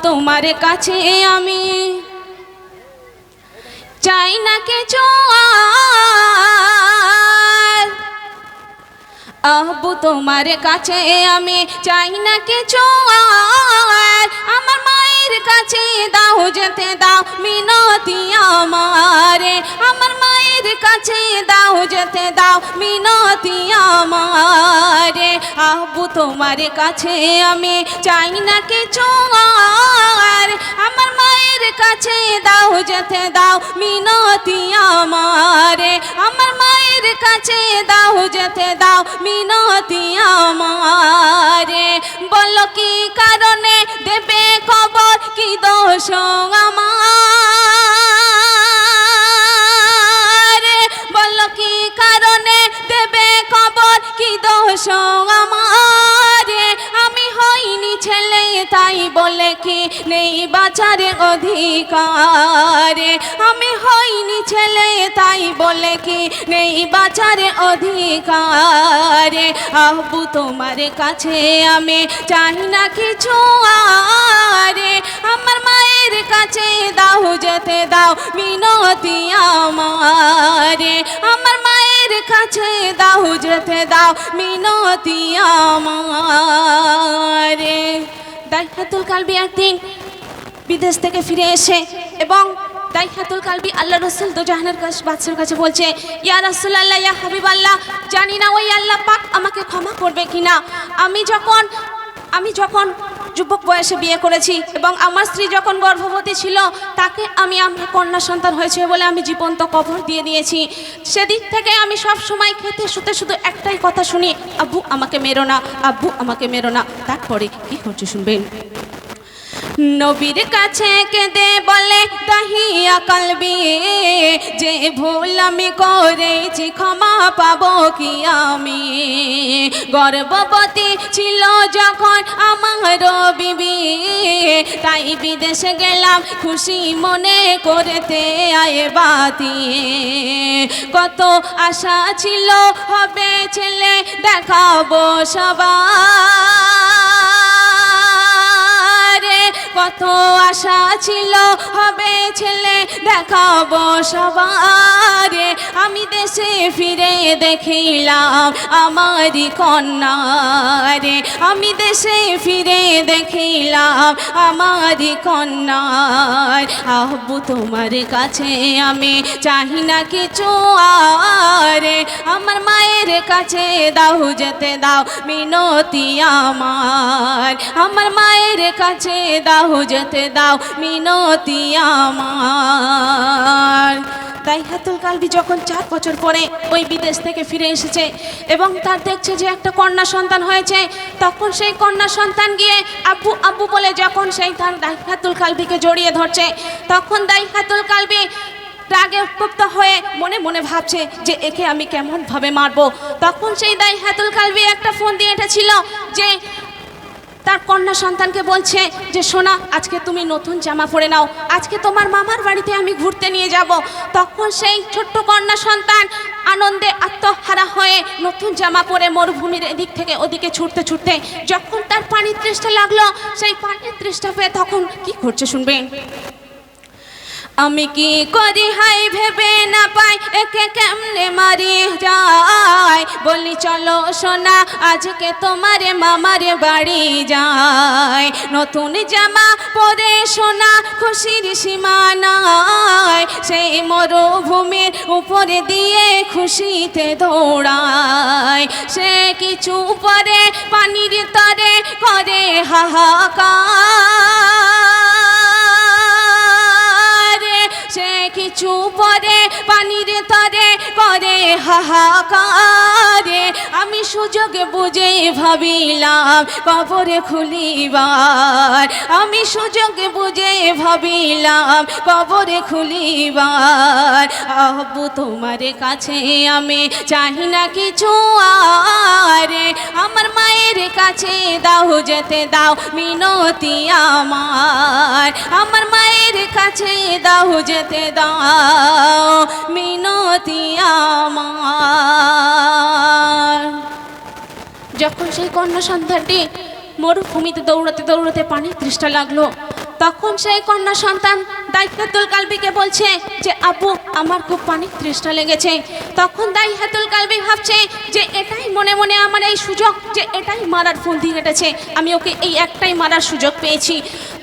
তোমার কাছে আমি চাই না কিছু আর, আব্বু তোমার কাছে আমি চাই না কিছু আর, আমার মায়ের কাছে দাও যেতে দাও মিনতি আমারে, আমার মায়ের কাছে দাও যেতে দাও মিনতি আমারে, আব্বু তোমার কাছে আমি চাই না কিছু আর, আমার মায়ের কাছে দাও যেতে দাও মিনতি আমারে, আমার মায়ের কাছে দাও যেতে দাও মিনতি আমারে, বলো কি কারণে দেবে খবর কি দোষ আমার, বলো কি কারণে দেবে খবর কি দোষ আমার, আমি হইনি ছেলে তাই বলে কি নেই বাঁচার অধিকার, আমি হইনি ছেলে তাই বলে কি নেই বাঁচার অধিকার, আব্বু তোমার কাছে আমি চাই না কিছু আর, আমার মায়ের কাছে দাও যেতে দাও মিনতি আমারে, আমার মায়ের কাছে দাও যেতে দাও মিনতি আমারে। দাইহাতুল কালবি একদিন বিদেশ থেকে ফিরে এসে এবং দাইহাতুল কালবি আল্লাহ রসুল দোজাহানের বাদশার কাছে বলছে, ইয়া রাসূলুল্লাহ ইয়া হাবিবাল্লাহ, জানি না ওই আল্লাহ পাক আমাকে ক্ষমা করবে কিনা, আমি যখন যুবক বয়সে বিয়ে করেছি এবং আমার স্ত্রী যখন গর্ভবতী ছিল তাকে আমার কন্যা সন্তান হয়েছে বলে আমি জীবন্ত কবর দিয়ে দিয়েছি, সেদিক থেকে আমি সব সময় খেতে শুতে শুধু একটাই কথা শুনি, আব্বু আমাকে মেরো না, আব্বু আমাকে মেরো না। তারপরে কি হচ্ছে শুনবেন। নবীর কাছে কেঁদে বলে দাহিয়া কালবি, যে ভুল আমি করেছি ক্ষমা পাবো কি আমি, গর্ভবতী ছিল যখন আমার বিবি, তাই বিদেশে গেলাম খুশি মনে করতে আয় বাতি, কত আশা ছিল হবে ছেলে দেখাবো সবার, কত আশা ছিল হবে ছেলে দেখাবো সবার, আমি দেশে ফিরে দেখিলাম আমারি কন্যারে, আমি দেশে ফিরে দেখিলাম আমারি কন্যার, আব্বু তোমার কাছে আমি চাহি না কিছু আর, আমার মায়ের কাছে দাও যেতে দাও মিনতি আমার মায়ের কাছে দাও যেতে দাও মিনতি আমার। দাইহাতুল কালবি যখন 4 বছর পরে ওই বিদেশ থেকে ফিরে এসেছে এবং তার দেখছে যে একটা কন্যা সন্তান হয়েছে, তখন সেই কন্যা সন্তান গিয়ে আব্বু আব্বু বলে যখন সেই তার দাইহাতুল কালবিকে জড়িয়ে ধরছে, তখন দাইহাতুল কালবি রাগে উত্তপ্ত হয়ে মনে মনে ভাবছে যে একে আমি কেমনভাবে মারবো। তখন সেই দাইহাতুল কালবি একটা ফোন দিয়ে এসেছিল যে তার কন্যা সন্তানকে বলছে যে সোনা, আজকে তুমি নতুন জামা পরে নাও, আজকে তোমার মামার বাড়িতে আমি ঘুরতে নিয়ে যাব। তখন সেই ছোট্ট কন্যা সন্তান আনন্দে আত্মহারা হয়ে নতুন জামা পরে মরুভূমির এদিক থেকে ওদিকে ছুটতে ছুটতে যখন তার পানির তৃষ্ণা লাগলো, সেই পানির তৃষ্ণা পেয়ে তখন কি করছে শুনবেন। আমি কি করি হাই ভেবে না পাই একে কেমনে মারি যায়, বলি চলো সোনা আজকে তোমারে মামারে বাড়ি যায়, নতুন জামা পরে সোনা খুশির সীমা নাই, সেই মরুভূমির উপরে দিয়ে খুশিতে দৌড়ায়, সে কিছু পরে পানির তরে করে হাহাকার, সে কিছু পরে পানির তরে করে হাহাকার, আমি সুযোগ বুঝে ভাবিলাম কবরে খুলিবার, আমি সুযোগ বুঝে ভাবিলাম কবরে খুলিবার, আব্বু তোমার কাছে আমি চাহি না কিছু আর, আমার মায়ের কাছে দাও যেতে দাও মিনতি আমার মায়ের কাছে দাও যেতে দাও মিনতি আমার। যখন সেই কন্যা সন্তানটি মরুভূমিতে দৌড়াতে দৌড়াতে পানির তৃষ্ণা লাগলো, তখন সেই কন্যা সন্তান দাইহাতুল কালবিকে বলছে যে আব্বু আমার খুব পানির তৃষ্ণা লেগেছে। তখন দাইহাতুল কালবি ভাবছে যে এটাই মনে মনে আমার এই সুযোগ, যে এটাই মারার ফন্দি কেটেছে, আমি ওকে এই একটাই মারার সুযোগ পেয়েছি।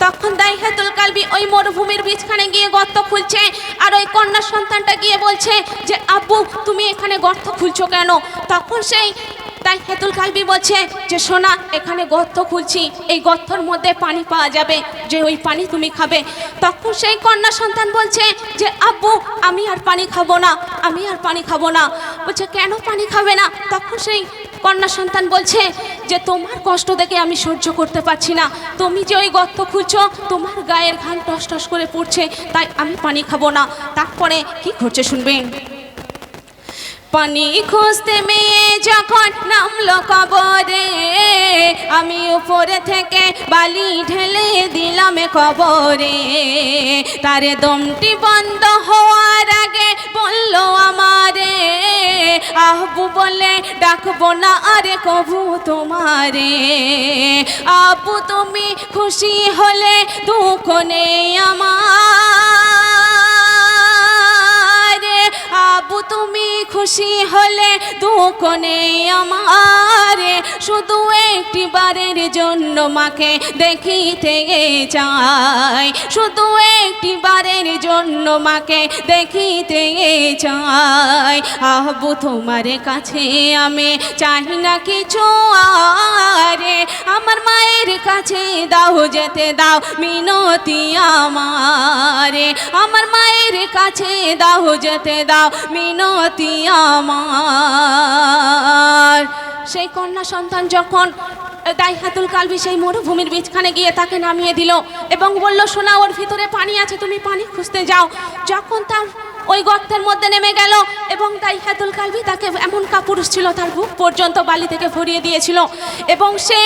তখন দাইহাতুল কালবি ওই মরুভূমির বীজখানে গিয়ে গর্ত খুলছে, আর ওই কন্যা সন্তানটা গিয়ে বলছে যে আব্বু তুমি এখানে গর্ত খুলছো কেন? তখন সেই দাইহাতুল কালবি বলছে যে সোনা এখানে গর্ত খুলছি, এই গর্তর মধ্যে পানি পাওয়া যাবে, যে ওই পানি তুমি খাবে। তখন সেই কন্যা সন্তান বলছে যে আব্বু আমি আর পানি খাবো না, আমি আর পানি খাবো না। বলছে কেন পানি খাবে না? তখন সেই কন্যা সন্তান বলছে যে তোমার কষ্ট দেখে আমি সহ্য করতে পারছি না, তুমি যে ওই গর্ত খুঁজছো তোমার গায়ের ঘাম টস টস করে পড়ছে, তাই আমি পানি খাবো না। তারপরে কি ঘটছে শুনবেন। পানি খুঁজতে মেয়ে যখন নামলো কবরে, আমি উপরে থেকে বালি ঢেলে দিলাম কবরে। তারে দমটি বন্ধ হওয়ার আগে বলল আমারে আব্বু বলে ডাকবো না আরে কবু তোমারে। আব্বু তুমি খুশি হলে দুঃখ নেই আমার, আব্বু তুমি খুশি হলে দুঃখ নেই আমার। শুধু একটি বারের জন্য মাকে দেখিতে চাই, শুধু একটি বারের জন্য মাকে দেখিতে চাই। আব্বু তোমার কাছে আমি চাই না কিছু আরে, আমার মায়ের কাছে দাও যেতে দাও মিনতি আমারে, আমার মায়ের কাছে দাও যেতে দাও মিনতি আমার। সেই কন্যা সন্তান যখন দাইহাতুল কালবি সেই মরুভূমির বীজখানে গিয়ে তাকে নামিয়ে দিল এবং বলল সোনা ওর ভিতরে পানি আছে, তুমি পানি খুঁজতে যাও। যখন তার ওই গর্তের মধ্যে নেমে গেল এবং দাইহাতুল কালবি তাকে এমন কাপুরুষ ছিল তার বুক পর্যন্ত বালি থেকে ভরিয়ে দিয়েছিল, এবং সে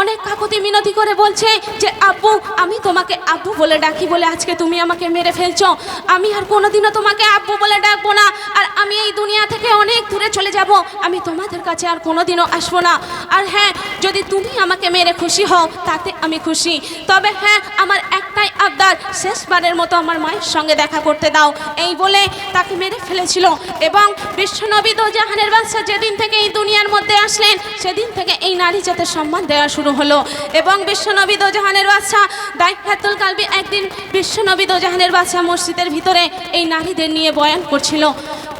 অনেক কাকুতি মিনতি করে বলছে যে আব্বু আমি তোমাকে আব্বু বলে ডাকি বলে আজকে তুমি আমাকে মেরে ফেলছো, আমি আর কোনোদিনও তোমাকে আব্বু বলে ডাকবো না, আর আমি এই দুনিয়া থেকে অনেক দূরে চলে যাব, আমি তোমাদের কাছে আর কোনোদিনও আসবো না। আর হ্যাঁ যদি তুমি আমাকে মেরে খুশি হও তাতে আমি খুশি, তবে হ্যাঁ আমার একটাই আবদার, শেষবারের মতো আমার মায়ের সঙ্গে দেখা করতে দাও। এই বলে তাকে মেরে ফেলেছিল। এবং বিশ্বনবী দোজাহানের বাদশা যেদিন থেকে এই দুনিয়ার মধ্যে আসলেন সেদিন থেকে এই নারী জাতের সম্মান দেওয়া শুরু হলো। এবং বিশ্বনবী দোজাহানের বাদশা দাইহাতুল কালবি একদিন বিশ্বনবী দোজাহানের বাদশা মসজিদের ভিতরে এই নারীদের নিয়ে বয়ান করছিল।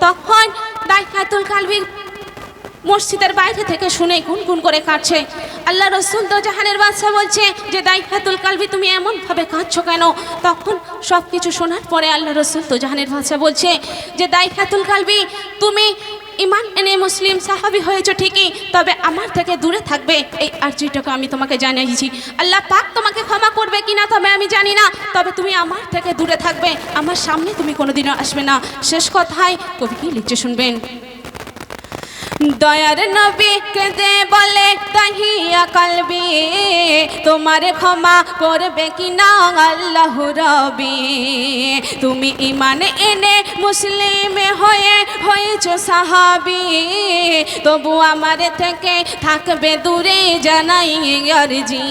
তখন দাইহাতুল কালবি মসজিদের বাইরে থেকে শুনে গুনগুন করে কাঁদছে। আল্লাহ রসুল দোজাহানের বাদশা বলছে যে দাইহাতুল কালবি তুমি এমনভাবে কাঁদছো কেন? তখন সব কিছু শোনার পরে আল্লাহ রসুল দোজাহানের বাদশা বলছে যে দাইহাতুল কালবি তুমি ইমান এনে মুসলিম সাহাবি হয়েছো ঠিকই, তবে আমার থেকে দূরে থাকবে এই আর্জিটাকে আমি তোমাকে জানিয়েছি। আল্লাহ পাক তোমাকে ক্ষমা করবে কিনা তবে আমি জানি না, তবে তুমি আমার থেকে দূরে থাকবে, আমার সামনে তুমি কোনোদিনও আসবে না। শেষ কথায় কবি কি লিখছে শুনবেন। দয়ার নবী কেঁদে বলে দাহিয়া কালবি তোমার ক্ষমা করবে কিনা আল্লাহ রবি। তুমি ইমান এনে মুসলিম হয়ে হয়েছো সাহাবি, তবু আমার থেকে থাকবে দূরে জানাই আরজি।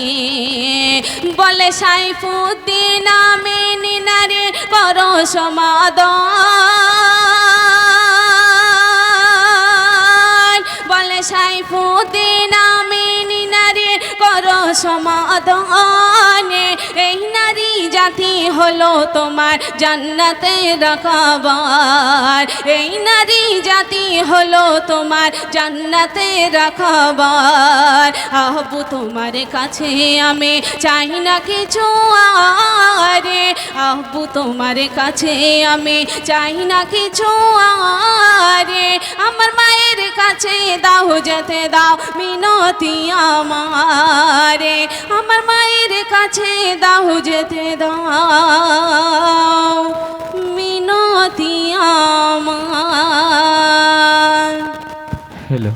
বলে সাইফুদ্দিন আমিন নারী করো সমাধান, বলে সাইফুদ্দিন আমিন নারী করো সমাধান। এই নারী জাতি হলো তোমার জান্নাতে রাখাবার, এই নারী জাতি হলো তোমার জান্নাতে রাখাবার। আব্বু তোমার কাছে আমি চাই না কিছু আরে, আব্বু তোমার কাছে আমি চাই না কিছু আরে, আমার মায়ের কাছে দাও যেতে দাও মিনতি আমারে, আমার মায়ের কাছে দাও যেতে দাও মিনতি আমার। হ্যালো।